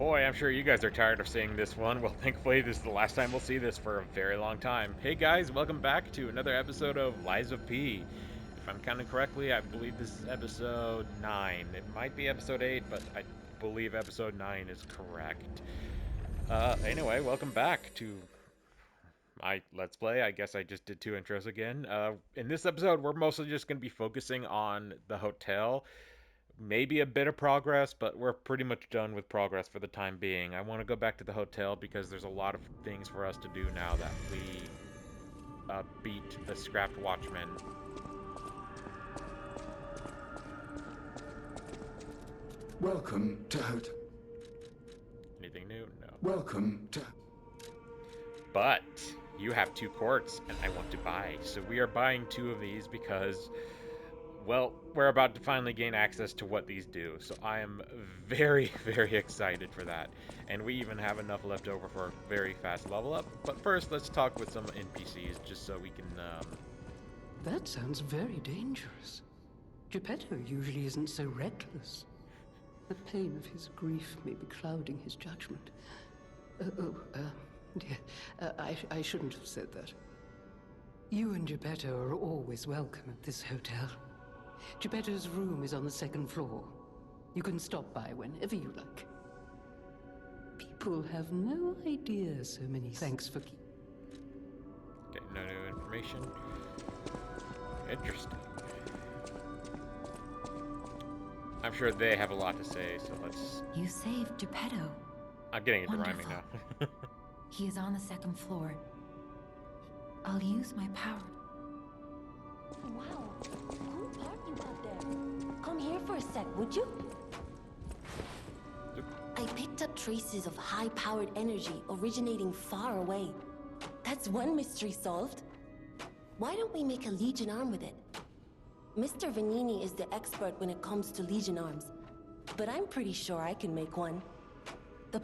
Boy, I'm sure you guys are tired of seeing this one. Well, thankfully, this is the last time we'll see this for a very long time. Hey guys, welcome back to another episode of Lies of P. If I'm counting correctly, I believe this is episode 9. It might be episode 8, but I believe episode 9 is correct. Anyway, welcome back to my Let's Play. I guess I just did 2 intros again. In this episode, we're mostly just going to be focusing on the hotel. Maybe a bit of progress, but we're pretty much done with progress for the time being. I want to go back to the hotel because there's a lot of things for us to do now that we beat the scrapped watchman. Welcome to Anything new? No. Welcome to. But you have 2 quartz, and I want to buy. So we are buying 2 of these because, well, we're about to finally gain access to what these do, so I am very, very excited for that. And we even have enough left over for a very fast level up. But first, let's talk with some NPCs, just so we can, That sounds very dangerous. Geppetto usually isn't so reckless. The pain of his grief may be clouding his judgment. Dear, I shouldn't have said that. You and Geppetto are always welcome at this hotel. Geppetto's room is on the 2nd floor. You can stop by whenever you like. People have no idea so many thanks for keeping. Okay, no new information. Interesting. I'm sure they have a lot to say, so let's... You saved Geppetto. I'm getting into rhyming Wonderful. now. He is on the 2nd floor. I'll use my power. Wow, who parked you out there? Come here for a sec, would you? I picked up traces of high-powered energy originating far away. That's one mystery solved. Why don't we make a Legion arm with it? Mr. Vanini is the expert when it comes to Legion arms, but I'm pretty sure I can make one. The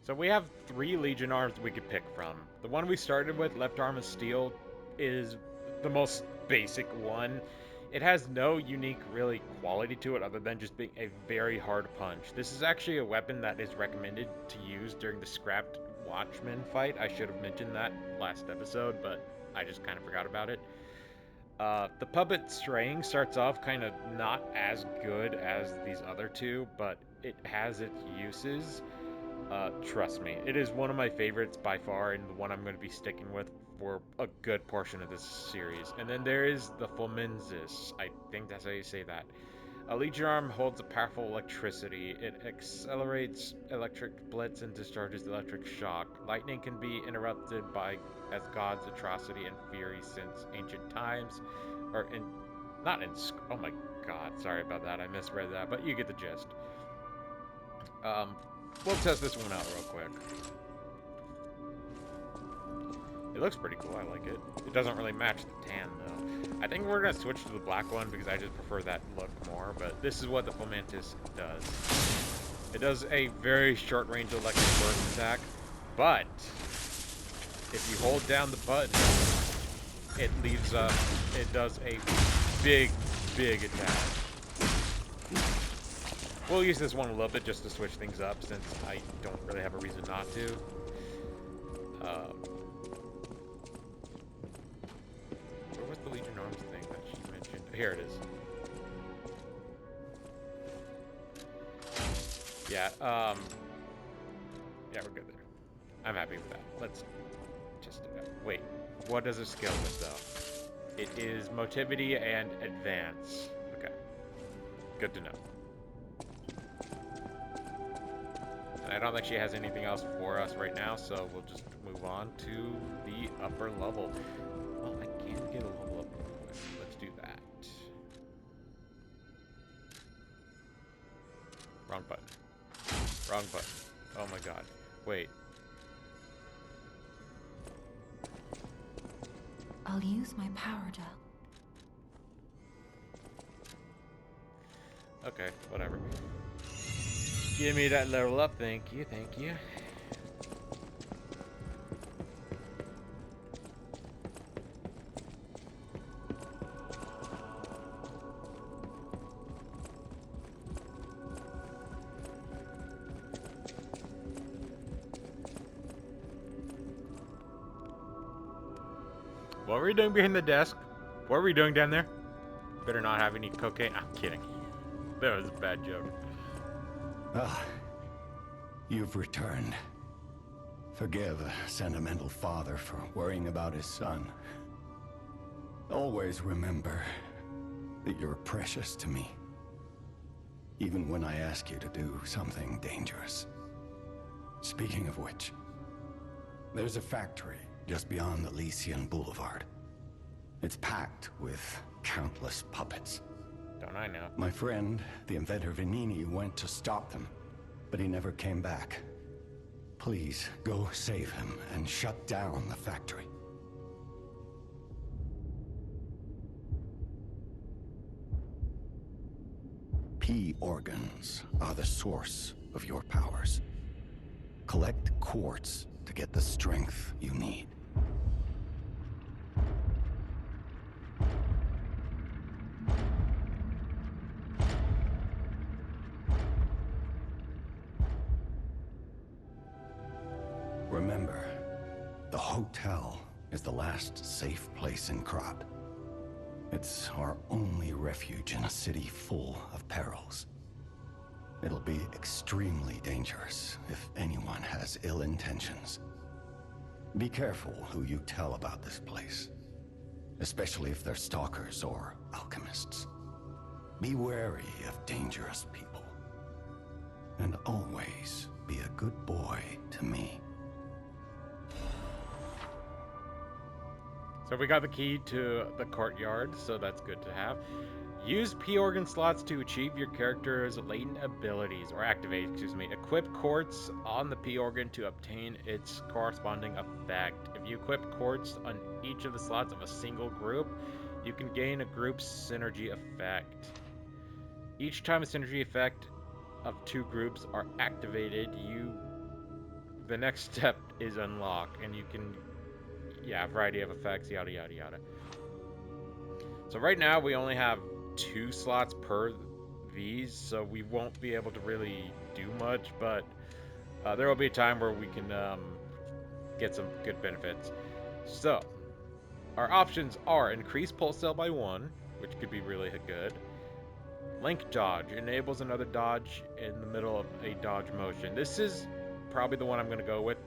So we have 3 Legion arms we could pick from. The one we started with, left arm of steel, is the most basic one. It has no unique, really, quality to it other than just being a very hard punch. This is actually a weapon that is recommended to use during the scrapped Watchman fight. I should have mentioned that last episode, but I just kind of forgot about it. The puppet straying starts off kind of not as good as these other 2, but it has its uses. Trust me, it is one of my favorites by far, and the one I'm going to be sticking with for a good portion of this series. And then there is the mends. I think that's how you say that. A Legion arm holds a powerful electricity. It accelerates electric blitz and discharges electric shock. Lightning can be interrupted by as God's atrocity and fury since ancient times, or in, not in. Oh my God, sorry about that. I misread that, but you get the gist. We'll test this one out real quick. It looks pretty cool, I like it. It doesn't really match the tan, though. I think we're going to switch to the black one because I just prefer that look more, but this is what the Fomentis does. It does a very short-range electric burst attack, but if you hold down the button, it leaves it does a big, big attack. We'll use this one a little bit just to switch things up since I don't really have a reason not to. Where was the Legion Arms thing that she mentioned? Here it is. Yeah, yeah, we're good there. I'm happy with that. Let's just do that. Wait, what does it scale with, though? It is Motivity and Advance. Okay, good to know. I don't think she has anything else for us right now, so we'll just move on to the upper level. Well, I can get a level up real quick. Let's do that. Wrong button. Wrong button. Oh my God. Wait. I'll use my power gel. Okay, whatever. Give me that level up, thank you, thank you. What were you doing behind the desk? What were you doing down there? Better not have any cocaine. I'm kidding. That was a bad joke. Ah, you've returned. Forgive a sentimental father for worrying about his son. Always remember that you're precious to me. Even when I ask you to do something dangerous. Speaking of which, there's a factory just beyond Elysian Boulevard. It's packed with countless puppets. Don't I know? My friend, the inventor Vanini, went to stop them, but he never came back. Please, go save him and shut down the factory. P organs are the source of your powers. Collect quartz to get the strength you need. Remember, the hotel is the last safe place in Krat. It's our only refuge in a city full of perils. It'll be extremely dangerous if anyone has ill intentions. Be careful who you tell about this place, especially if they're stalkers or alchemists. Be wary of dangerous people. And always be a good boy to me. So we got the key to the courtyard, so that's good to have. Use P organ slots to achieve your character's latent abilities, or activate, excuse me. Equip quartz on the P organ to obtain its corresponding effect. If you equip quartz on each of the slots of a single group, you can gain a group's synergy effect. Each time a synergy effect of two groups are activated, the next step is unlocked, and you can, yeah, a variety of effects, yada yada yada. So right now we only have 2 slots per these, so we won't be able to really do much, but there will be a time where we can get some good benefits. So our options are increase pulse cell by 1, which could be really good. Link dodge enables another dodge in the middle of a dodge motion. This is probably the one I'm going to go with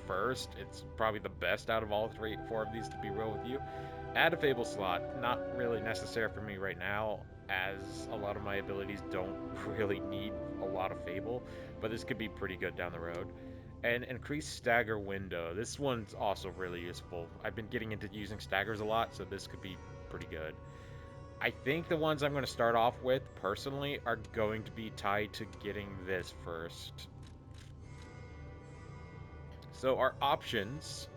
first. It's probably the best out of all 4 of these, to be real with you. Add a Fable slot, not really necessary for me right now, as a lot of my abilities don't really need a lot of Fable, but this could be pretty good down the road. And increase stagger window. This one's also really useful. I've been getting into using staggers a lot, so this could be pretty good. I think the ones I'm going to start off with, personally, are going to be tied to getting this first. So our options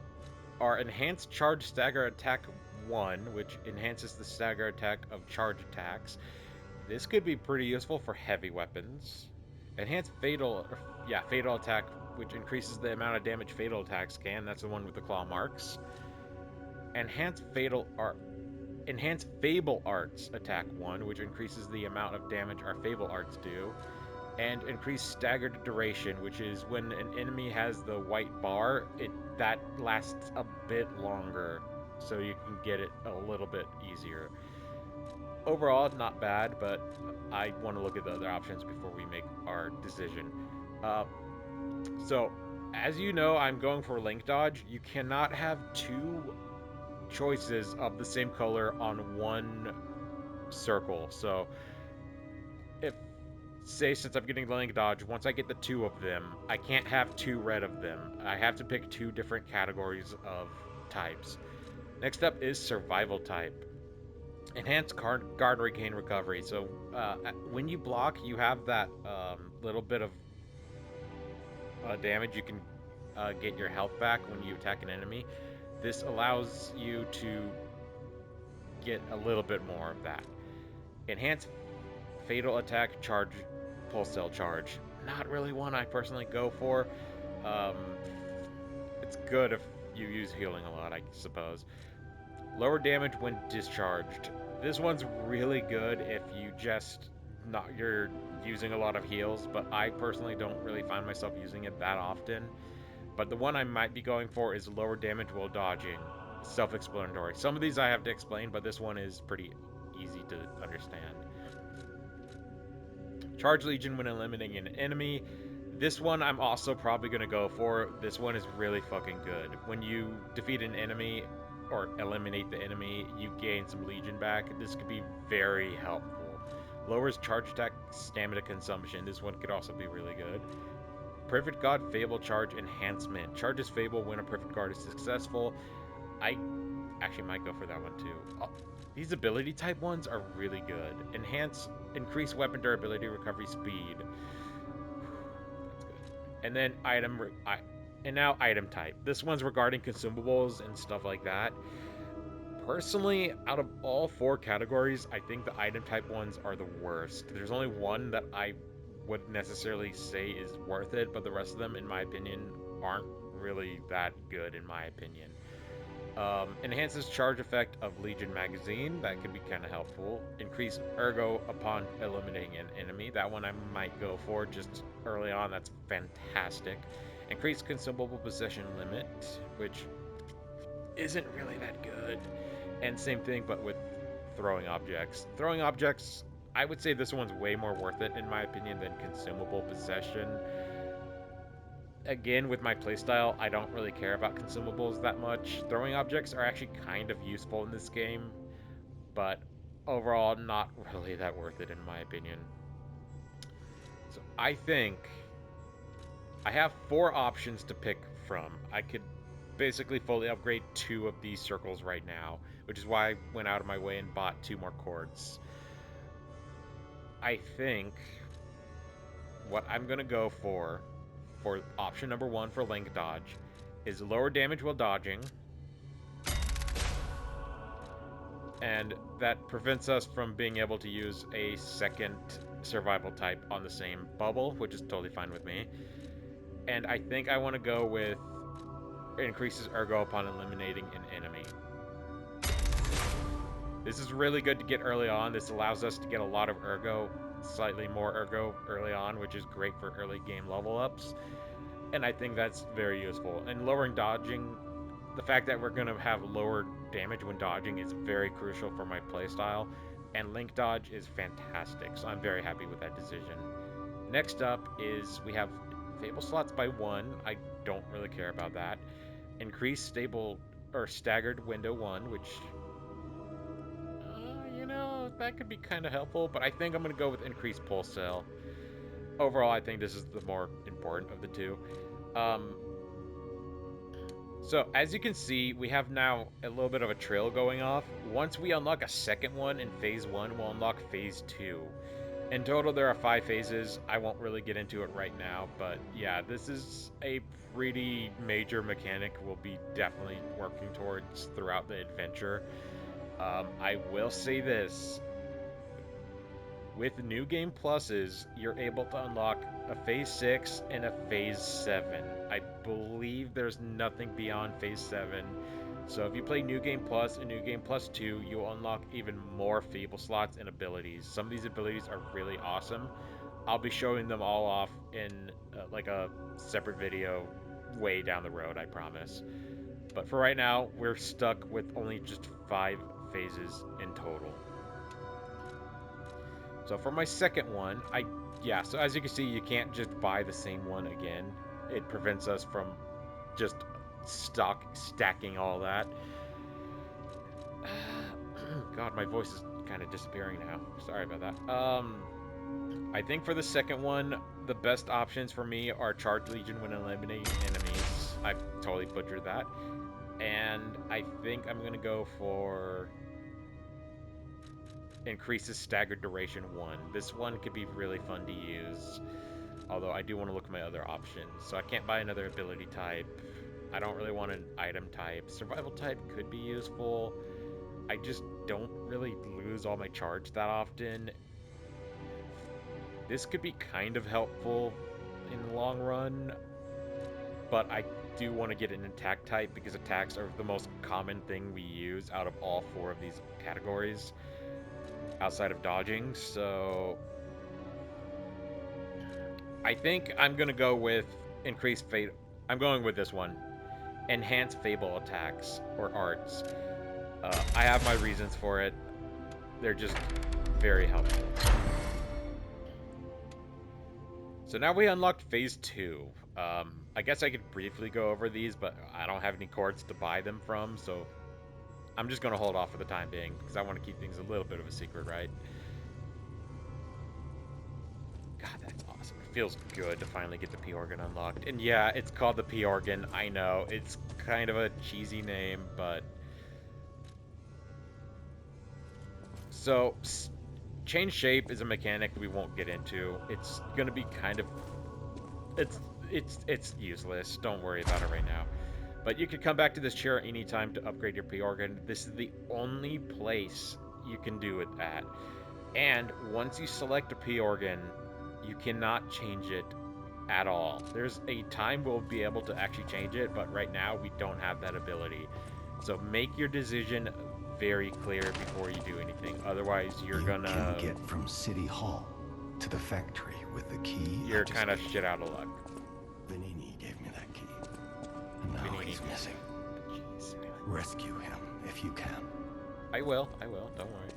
are enhanced charge stagger attack 1, which enhances the stagger attack of charge attacks. This could be pretty useful for heavy weapons. Enhanced fatal attack, which increases the amount of damage fatal attacks can. That's the one with the claw marks. Enhanced Fable Arts Attack 1, which increases the amount of damage our Fable Arts do. And increased Staggered Duration, which is when an enemy has the white bar, that lasts a bit longer, so you can get it a little bit easier. Overall, not bad, but I want to look at the other options before we make our decision. So, as you know, I'm going for Link Dodge. You cannot have 2 choices of the same color on one circle. So since I'm getting the Link Dodge, once I get the 2 of them, I can't have 2 red of them. I have to pick 2 different categories of types. Next up is Survival type. Enhanced guard regain recovery. So when you block, you have that little bit of damage. You can get your health back when you attack an enemy. This allows you to get a little bit more of that. Enhanced fatal attack charge, pulse cell charge. Not really one I personally go for. It's good if you use healing a lot, I suppose. Lower damage when discharged. This one's really good if you're using a lot of heals, but I personally don't really find myself using it that often. But the one I might be going for is lower damage while dodging. self-explanatory. Some of these I have to explain, but this one is pretty easy to understand. Charge Legion when eliminating an enemy. This one I'm also probably going to go for. This one is really fucking good. When you defeat an enemy or eliminate the enemy, you gain some Legion back. This could be very helpful. Lowers charge attack stamina consumption. This one could also be really good. Perfect God Fable Charge Enhancement. Charges Fable when a Perfect Guard is successful. I actually might go for that one too. Oh, these ability type ones are really good. Increase weapon durability, recovery speed. That's good. And then now item type. This one's regarding consumables and stuff like that. Personally, out of all 4 categories, I think the item type ones are the worst. There's only one that I would necessarily say is worth it, but the rest of them, in my opinion, aren't really that good, in my opinion. Enhances charge effect of Legion magazine. That could be kind of helpful. Increase ergo upon eliminating an enemy. That one I might go for just early on. That's fantastic. Increase consumable possession limit, which isn't really that good. And same thing, but with throwing objects. Throwing objects, I would say this one's way more worth it, in my opinion, than consumable possession. Again, with my playstyle, I don't really care about consumables that much. Throwing objects are actually kind of useful in this game, but overall, not really that worth it, in my opinion. So I think I have 4 options to pick from. I could basically fully upgrade 2 of these circles right now, which is why I went out of my way and bought 2 more cords. I think what I'm going to go for option number 1 for link dodge is lower damage while dodging, and that prevents us from being able to use a second survival type on the same bubble, which is totally fine with me. And I think I want to go with increases ergo upon eliminating an enemy. This is really good to get early on. This allows us to get a lot of ergo, slightly more ergo early on, which is great for early game level ups. And I think that's very useful. And lowering dodging, the fact that we're going to have lower damage when dodging is very crucial for my playstyle. And link dodge is fantastic, so I'm very happy with that decision. Next up is we have Fable slots by 1. I don't really care about that. Increase stable or staggered window 1, which that could be kind of helpful, but I think I'm going to go with increased pulse cell. Overall, I think this is the more important of the 2. So, as you can see, we have now a little bit of a trail going off. Once we unlock a second one in Phase 1, we'll unlock Phase 2. In total, there are 5 phases. I won't really get into it right now, but yeah, this is a pretty major mechanic we'll be definitely working towards throughout the adventure. I will say this. With New Game Pluses, you're able to unlock a Phase 6 and a Phase 7. I believe there's nothing beyond Phase 7. So if you play New Game Plus and New Game Plus 2, you'll unlock even more Fable slots and abilities. Some of these abilities are really awesome. I'll be showing them all off in like a separate video way down the road, I promise. But for right now, we're stuck with only just 5 phases in total. So for my second one, so as you can see, you can't just buy the same one again. It prevents us from just stacking all that. God, my voice is kind of disappearing now. Sorry about that. I think for the second one, the best options for me are Charge Legion when eliminating enemies. I totally butchered that. And I think I'm going to go for increases staggered duration 1. This one could be really fun to use, although I do want to look at my other options. So I can't buy another ability type. I don't really want an item type. Survival type could be useful. I just don't really lose all my charge that often. This could be kind of helpful in the long run, but I do want to get an attack type because attacks are the most common thing we use out of all 4 of these categories outside of dodging. So I think I'm going to go with increased fate. I'm going with this one. enhance Fable attacks or arts. I have my reasons for it. They're just very helpful. So now we unlocked Phase 2. I guess I could briefly go over these, but I don't have any courts to buy them from, so I'm just going to hold off for the time being, because I want to keep things a little bit of a secret, right? God, that's awesome. It feels good to finally get the P-Organ unlocked. And yeah, it's called the P-Organ. I know, it's kind of a cheesy name, but... So, change shape is a mechanic we won't get into. It's going to be kind of... It's useless. Don't worry about it right now. But you can come back to this chair anytime to upgrade your P-Organ. This is the only place you can do it at. And once you select a P-Organ, you cannot change it at all. There's a time we'll be able to actually change it, but right now we don't have that ability. So make your decision very clear before you do anything. Otherwise, you're gonna... You can get from City Hall to the factory with the key. You're kind of shit out of luck. Vanini gave me that key. And now Vanini. he's missing. Jeez. Rescue him if you can. I will. Don't worry.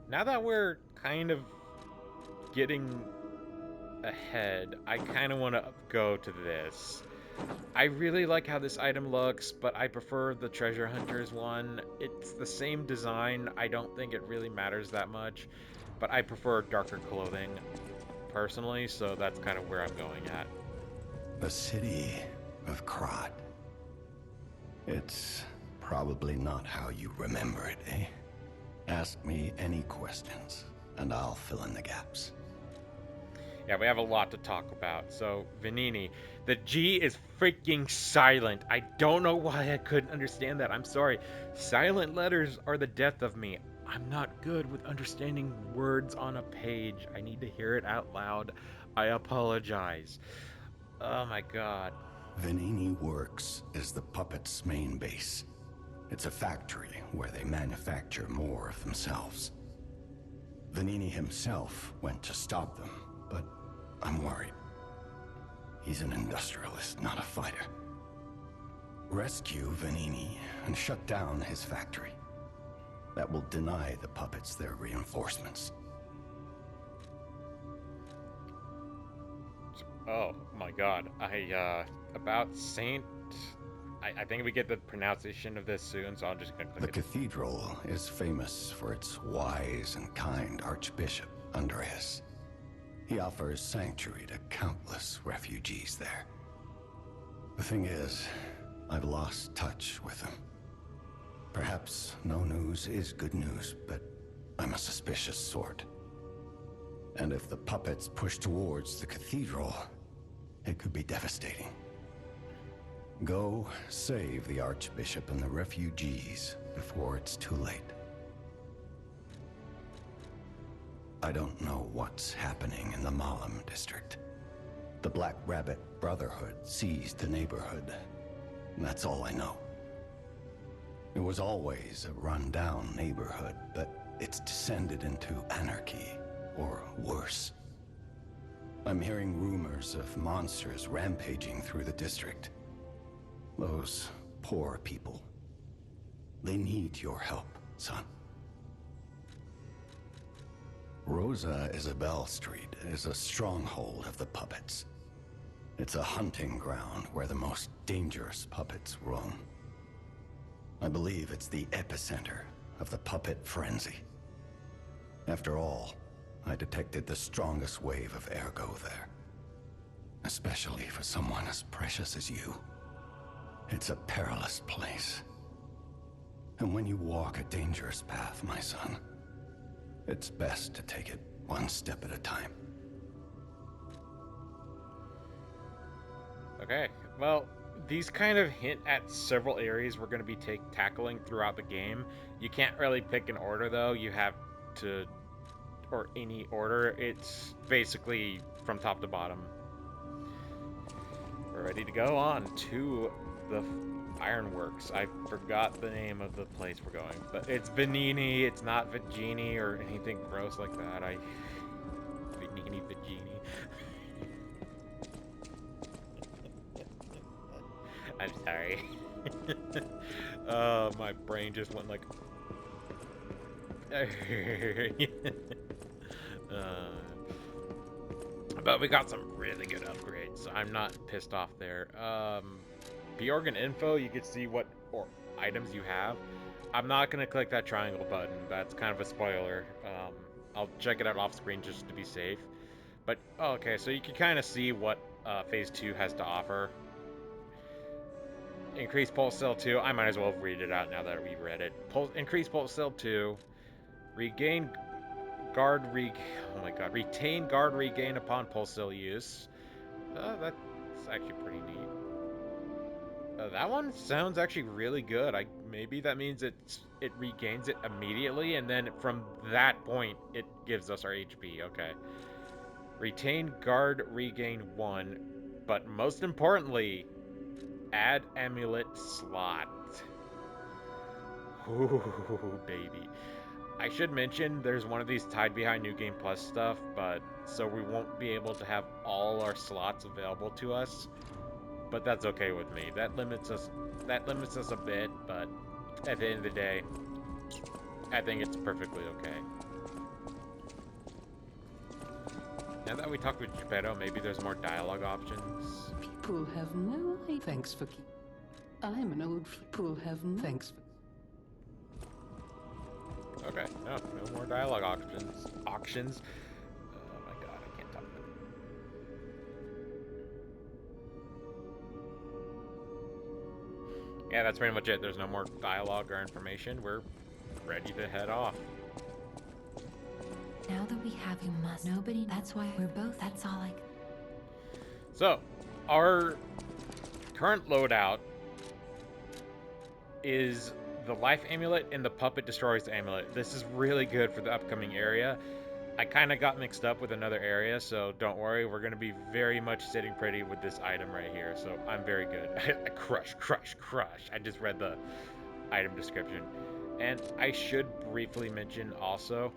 Now that we're kind of getting ahead, I kind of want to go to this. I really like how this item looks, but I prefer the Treasure Hunters one. It's the same design. I don't think it really matters that much, but I prefer darker clothing personally, so that's kind of where I'm going at. The city of Krat. It's probably not how you remember it, eh? Ask me any questions, and I'll fill in the gaps. Yeah, we have a lot to talk about. So, Vanini, the G is freaking silent. I don't know why I couldn't understand that. I'm sorry. Silent letters are the death of me. I'm not good with understanding words on a page. I need to hear it out loud. I apologize. Oh my god. Vanini Works is the puppet's main base. It's a factory where they manufacture more of themselves. Vanini himself went to stop them, but I'm worried. He's an industrialist, not a fighter. Rescue Vanini and shut down his factory. That will deny the puppets their reinforcements. Oh my god. About Saint... I think we get the pronunciation of this soon, so I'm just gonna click The it. cathedral is famous for its wise and kind Archbishop, Andreas. He offers sanctuary to countless refugees there. The thing is, I've lost touch with him. Perhaps no news is good news, but I'm a suspicious sort. And if the puppets push towards the cathedral, it could be devastating. Go save the Archbishop and the refugees before it's too late. I don't know what's happening in the Malum district. The Black Rabbit Brotherhood seized the neighborhood. And that's all I know. It was always a run-down neighborhood, but it's descended into anarchy, or worse. I'm hearing rumors of monsters rampaging through the district. Those poor people. They need your help, son. Rosa Isabel Street is a stronghold of the puppets. It's a hunting ground where the most dangerous puppets roam. I believe it's the epicenter of the puppet frenzy. After all, I detected the strongest wave of ergo there. Especially for someone as precious as you. It's a perilous place. And when you walk a dangerous path, my son, it's best to take it one step at a time. Okay, well, these kind of hint at several areas we're going to be tackling throughout the game. You can't really pick an order, though. You have to... or any order. It's basically from top to bottom. We're ready to go on to the Ironworks. I forgot the name of the place we're going, but it's Vanini. It's not Vagini or anything gross like that. Vanini, Vagini. My brain just went like. uh, but we got some really good upgrades, so I'm not pissed off there. P-Organ info, you can see what items you have. I'm not going to click that triangle button. That's kind of a spoiler. I'll check it out off screen just to be safe. But, okay, so you can kind of see what Phase 2 has to offer. Increase Pulse Cell 2. I might as well read it out now that we read it. Increase Pulse Cell 2. Regain guard oh my god. Retain guard regain upon Pulse Cell use. That's actually pretty neat. That one sounds actually really good. Maybe that means it regains it immediately, and then from that point it gives us our HP. Okay. Retain guard regain 1, but most importantly, add amulet slot. Ooh, baby. I should mention there's one of these tied behind New Game Plus stuff, but so we won't be able to have all our slots available to us. But that's okay with me. That limits us a bit, but at the end of the day, I think it's perfectly okay. Now that we talked with Geppetto, maybe there's more dialogue options. People have no idea. Thanks for keep. I'm an old people have no thanks. Okay, no more dialogue auctions. Oh my god, I can't talk. Yeah, that's pretty much it. There's no more dialogue or information. We're ready to head off. Now that we have you must. Nobody. That's why we're both. That's all I. So, our current loadout is the Life Amulet and the Puppet Destroys Amulet. This is really good for the upcoming area. I kind of got mixed up with another area, so don't worry. We're going to be very much sitting pretty with this item right here, so I'm very good. Crush. I just read the item description. And I should briefly mention also,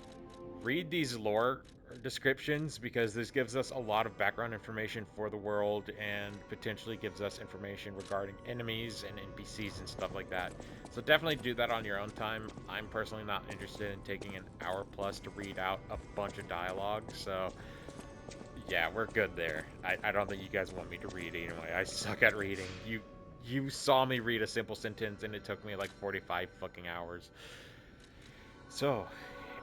read these lore descriptions because this gives us a lot of background information for the world and potentially gives us information regarding enemies and NPCs and stuff like that. So definitely do that on your own time. I'm personally not interested in taking an hour plus to read out a bunch of dialogue, so yeah, we're good there. I don't think you guys want me to read anyway. I suck at reading. You saw me read a simple sentence and it took me like 45 fucking hours. So,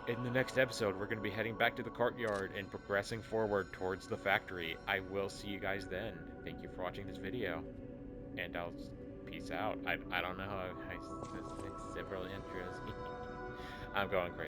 in the next episode, we're going to be heading back to the courtyard and progressing forward towards the factory. I will see you guys then. Thank you for watching this video, and I'll peace out. I don't know how I several intros. I'm going crazy.